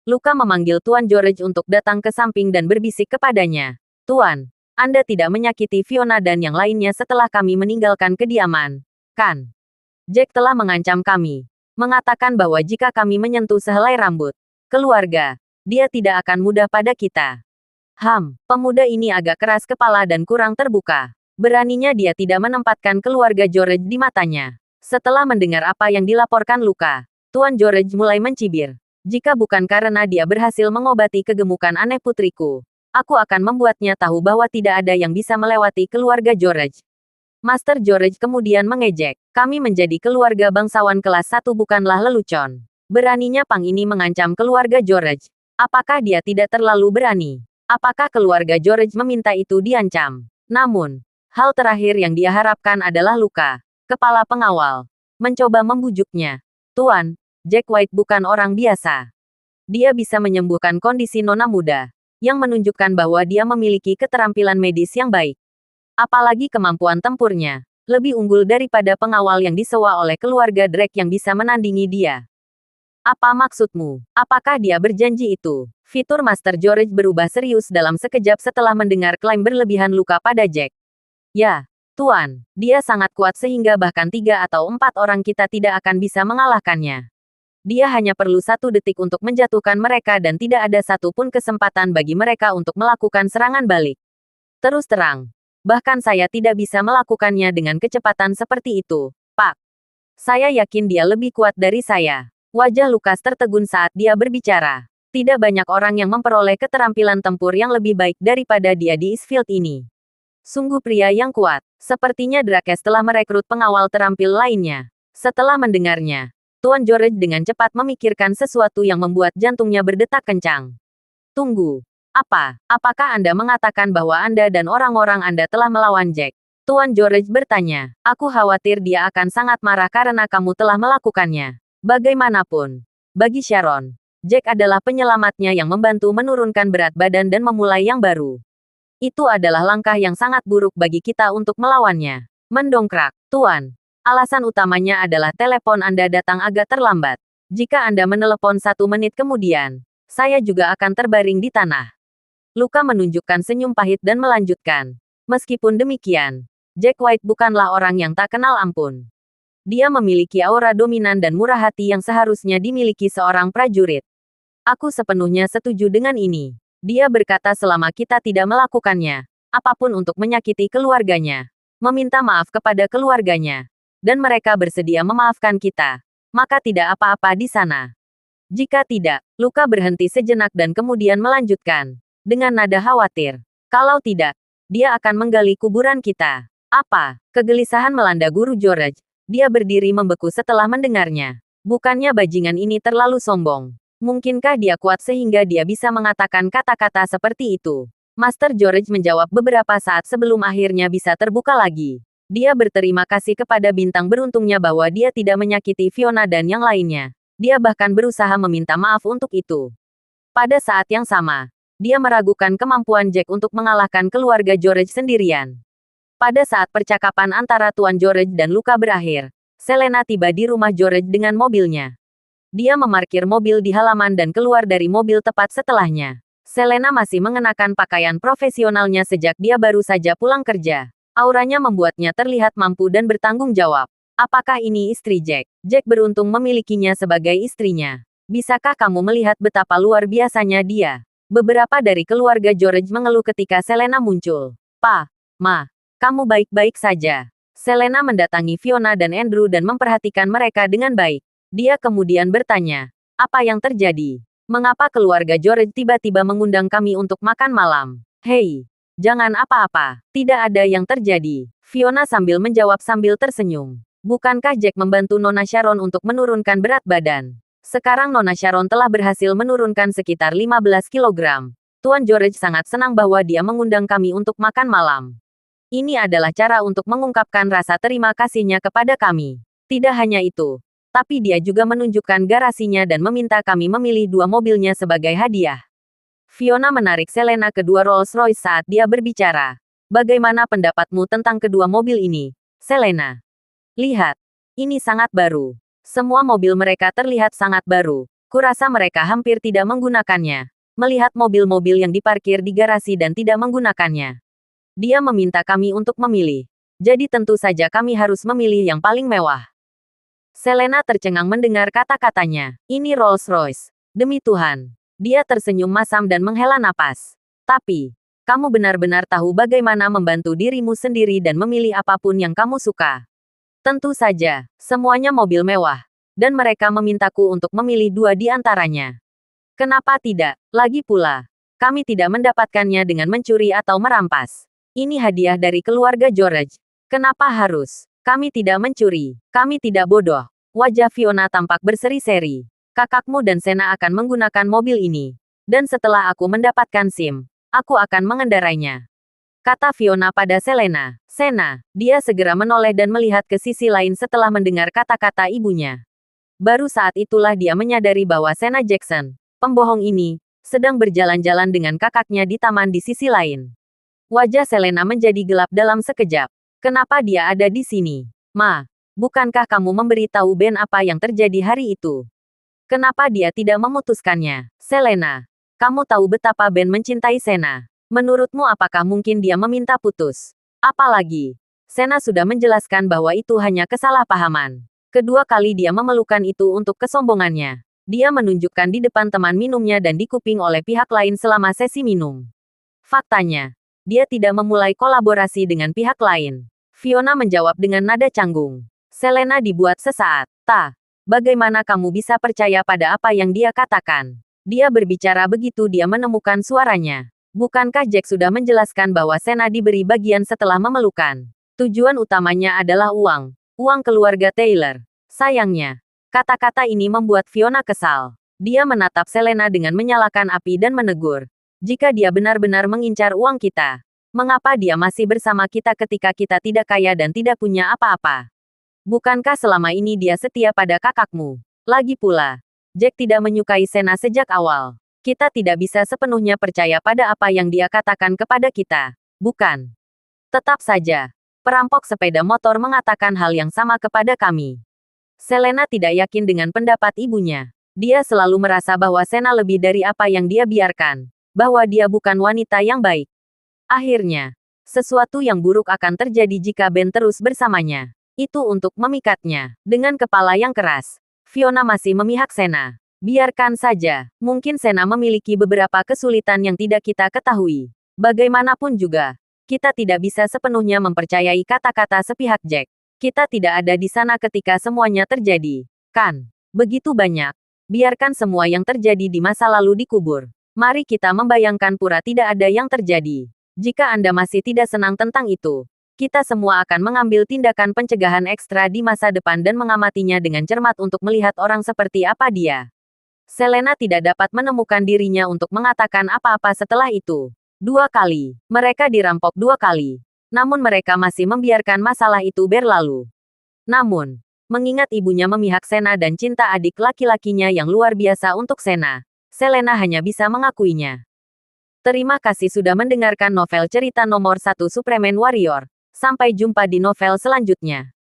Luka memanggil Tuan George untuk datang ke samping dan berbisik kepadanya. Tuan, Anda tidak menyakiti Fiona dan yang lainnya setelah kami meninggalkan kediaman, kan? Jack telah mengancam kami, mengatakan bahwa jika kami menyentuh sehelai rambut keluarga, dia tidak akan mudah pada kita. Pemuda ini agak keras kepala dan kurang terbuka. Beraninya dia tidak menempatkan keluarga George di matanya. Setelah mendengar apa yang dilaporkan Luka, Tuan George mulai mencibir. Jika bukan karena dia berhasil mengobati kegemukan aneh putriku, aku akan membuatnya tahu bahwa tidak ada yang bisa melewati keluarga George. Master George kemudian mengejek, kami menjadi keluarga bangsawan kelas 1 bukanlah lelucon. Beraninya Pang ini mengancam keluarga George. Apakah dia tidak terlalu berani? Apakah keluarga George meminta itu diancam? Namun, hal terakhir yang dia harapkan adalah Luka, kepala pengawal, mencoba membujuknya. Tuan, Jack White bukan orang biasa. Dia bisa menyembuhkan kondisi nona muda, yang menunjukkan bahwa dia memiliki keterampilan medis yang baik. Apalagi kemampuan tempurnya, lebih unggul daripada pengawal yang disewa oleh keluarga Drake yang bisa menandingi dia. Apa maksudmu? Apakah dia berjanji itu? Fitur Master George berubah serius dalam sekejap setelah mendengar klaim berlebihan Luka pada Jack. Ya, Tuan, dia sangat kuat sehingga bahkan 3 atau 4 orang kita tidak akan bisa mengalahkannya. Dia hanya perlu 1 detik untuk menjatuhkan mereka dan tidak ada satupun kesempatan bagi mereka untuk melakukan serangan balik. Terus terang, bahkan saya tidak bisa melakukannya dengan kecepatan seperti itu, Pak. Saya yakin dia lebih kuat dari saya. Wajah Lukas tertegun saat dia berbicara. Tidak banyak orang yang memperoleh keterampilan tempur yang lebih baik daripada dia di Eastfield ini. Sungguh pria yang kuat. Sepertinya Drakes telah merekrut pengawal terampil lainnya. Setelah mendengarnya, Tuan George dengan cepat memikirkan sesuatu yang membuat jantungnya berdetak kencang. Tunggu. Apakah Anda mengatakan bahwa Anda dan orang-orang Anda telah melawan Jack? Tuan George bertanya. Aku khawatir dia akan sangat marah karena kamu telah melakukannya. Bagaimanapun, bagi Sharon, Jack adalah penyelamatnya yang membantu menurunkan berat badan dan memulai yang baru. Itu adalah langkah yang sangat buruk bagi kita untuk melawannya. Mendongkrak, Tuan. Alasan utamanya adalah telepon Anda datang agak terlambat. Jika Anda menelepon 1 menit kemudian, saya juga akan terbaring di tanah. Luka menunjukkan senyum pahit dan melanjutkan. Meskipun demikian, Jack White bukanlah orang yang tak kenal ampun. Dia memiliki aura dominan dan murah hati yang seharusnya dimiliki seorang prajurit. Aku sepenuhnya setuju dengan ini. Dia berkata selama kita tidak melakukannya, apapun untuk menyakiti keluarganya, meminta maaf kepada keluarganya, dan mereka bersedia memaafkan kita, maka tidak apa-apa di sana. Jika tidak, Luka berhenti sejenak dan kemudian melanjutkan, dengan nada khawatir. Kalau tidak, dia akan menggali kuburan kita. Apa? Kegelisahan melanda guru George. Dia berdiri membeku setelah mendengarnya. Bukannya bajingan ini terlalu sombong? Mungkinkah dia kuat sehingga dia bisa mengatakan kata-kata seperti itu? Master George menjawab beberapa saat sebelum akhirnya bisa terbuka lagi. Dia berterima kasih kepada bintang beruntungnya bahwa dia tidak menyakiti Fiona dan yang lainnya. Dia bahkan berusaha meminta maaf untuk itu. Pada saat yang sama, dia meragukan kemampuan Jack untuk mengalahkan keluarga George sendirian. Pada saat percakapan antara Tuan George dan Luka berakhir, Selena tiba di rumah George dengan mobilnya. Dia memarkir mobil di halaman dan keluar dari mobil tepat setelahnya. Selena masih mengenakan pakaian profesionalnya sejak dia baru saja pulang kerja. Auranya membuatnya terlihat mampu dan bertanggung jawab. Apakah ini istri Jack? Jack beruntung memilikinya sebagai istrinya. Bisakah kamu melihat betapa luar biasanya dia? Beberapa dari keluarga George mengeluh ketika Selena muncul. Ma, kamu baik-baik saja. Selena mendatangi Fiona dan Andrew dan memperhatikan mereka dengan baik. Dia kemudian bertanya, apa yang terjadi? Mengapa keluarga George tiba-tiba mengundang kami untuk makan malam? Hei, jangan apa-apa, tidak ada yang terjadi. Fiona sambil menjawab sambil tersenyum. Bukankah Jack membantu Nona Sharon untuk menurunkan berat badan? Sekarang Nona Sharon telah berhasil menurunkan sekitar 15 kg. Tuan George sangat senang bahwa dia mengundang kami untuk makan malam. Ini adalah cara untuk mengungkapkan rasa terima kasihnya kepada kami. Tidak hanya itu, tapi dia juga menunjukkan garasinya dan meminta kami memilih 2 mobilnya sebagai hadiah. Fiona menarik Selena ke 2 Rolls-Royce saat dia berbicara. Bagaimana pendapatmu tentang kedua mobil ini, Selena? Lihat, ini sangat baru. Semua mobil mereka terlihat sangat baru. Kurasa mereka hampir tidak menggunakannya. Melihat mobil-mobil yang diparkir di garasi dan tidak menggunakannya. Dia meminta kami untuk memilih. Jadi tentu saja kami harus memilih yang paling mewah. Selena tercengang mendengar kata-katanya. Ini Rolls-Royce. Demi Tuhan. Dia tersenyum masam dan menghela napas. Tapi, kamu benar-benar tahu bagaimana membantu dirimu sendiri dan memilih apapun yang kamu suka. Tentu saja, semuanya mobil mewah. Dan mereka memintaku untuk memilih 2 di antaranya. Kenapa tidak? Lagi pula, kami tidak mendapatkannya dengan mencuri atau merampas. Ini hadiah dari keluarga George. Kenapa harus? Kami tidak mencuri. Kami tidak bodoh. Wajah Fiona tampak berseri-seri. Kakakmu dan Sena akan menggunakan mobil ini. Dan setelah aku mendapatkan SIM, aku akan mengendarainya. Kata Fiona pada Selena. Sena, dia segera menoleh dan melihat ke sisi lain setelah mendengar kata-kata ibunya. Baru saat itulah dia menyadari bahwa Sena Jackson, pembohong ini, sedang berjalan-jalan dengan kakaknya di taman di sisi lain. Wajah Selena menjadi gelap dalam sekejap. Kenapa dia ada di sini? Ma, bukankah kamu memberitahu Ben apa yang terjadi hari itu? Kenapa dia tidak memutuskannya? Selena, kamu tahu betapa Ben mencintai Sena. Menurutmu apakah mungkin dia meminta putus? Apalagi, Sena sudah menjelaskan bahwa itu hanya kesalahpahaman. Kedua kali dia memelukkan itu untuk kesombongannya. Dia menunjukkan di depan teman minumnya dan dikuping oleh pihak lain selama sesi minum. Faktanya, dia tidak memulai kolaborasi dengan pihak lain. Fiona menjawab dengan nada canggung. Selena dibuat sesaat. Bagaimana kamu bisa percaya pada apa yang dia katakan? Dia berbicara begitu dia menemukan suaranya. Bukankah Jack sudah menjelaskan bahwa Sena diberi bagian setelah memelukan? Tujuan utamanya adalah uang. Uang keluarga Taylor. Sayangnya, kata-kata ini membuat Fiona kesal. Dia menatap Selena dengan menyalakan api dan menegur. Jika dia benar-benar mengincar uang kita, mengapa dia masih bersama kita ketika kita tidak kaya dan tidak punya apa-apa? Bukankah selama ini dia setia pada kakakmu? Lagi pula, Jack tidak menyukai Sena sejak awal. Kita tidak bisa sepenuhnya percaya pada apa yang dia katakan kepada kita, bukan? Tetap saja, perampok sepeda motor mengatakan hal yang sama kepada kami. Selena tidak yakin dengan pendapat ibunya. Dia selalu merasa bahwa Sena lebih dari apa yang dia biarkan, bahwa dia bukan wanita yang baik. Akhirnya, sesuatu yang buruk akan terjadi jika Ben terus bersamanya. Itu untuk memikatnya. Dengan kepala yang keras, Fiona masih memihak Sena. Biarkan saja, mungkin Sena memiliki beberapa kesulitan yang tidak kita ketahui. Bagaimanapun juga, kita tidak bisa sepenuhnya mempercayai kata-kata sepihak Jack. Kita tidak ada di sana ketika semuanya terjadi, kan? Begitu banyak. Biarkan semua yang terjadi di masa lalu dikubur. Mari kita membayangkan pura tidak ada yang terjadi. Jika Anda masih tidak senang tentang itu, kita semua akan mengambil tindakan pencegahan ekstra di masa depan dan mengamatinya dengan cermat untuk melihat orang seperti apa dia. Selena tidak dapat menemukan dirinya untuk mengatakan apa-apa setelah itu. 2 kali. Mereka dirampok 2 kali. Namun mereka masih membiarkan masalah itu berlalu. Namun, mengingat ibunya memihak Sena dan cinta adik laki-lakinya yang luar biasa untuk Sena, Selena hanya bisa mengakuinya. Terima kasih sudah mendengarkan novel cerita nomor 1 Superman Warrior. Sampai jumpa di novel selanjutnya.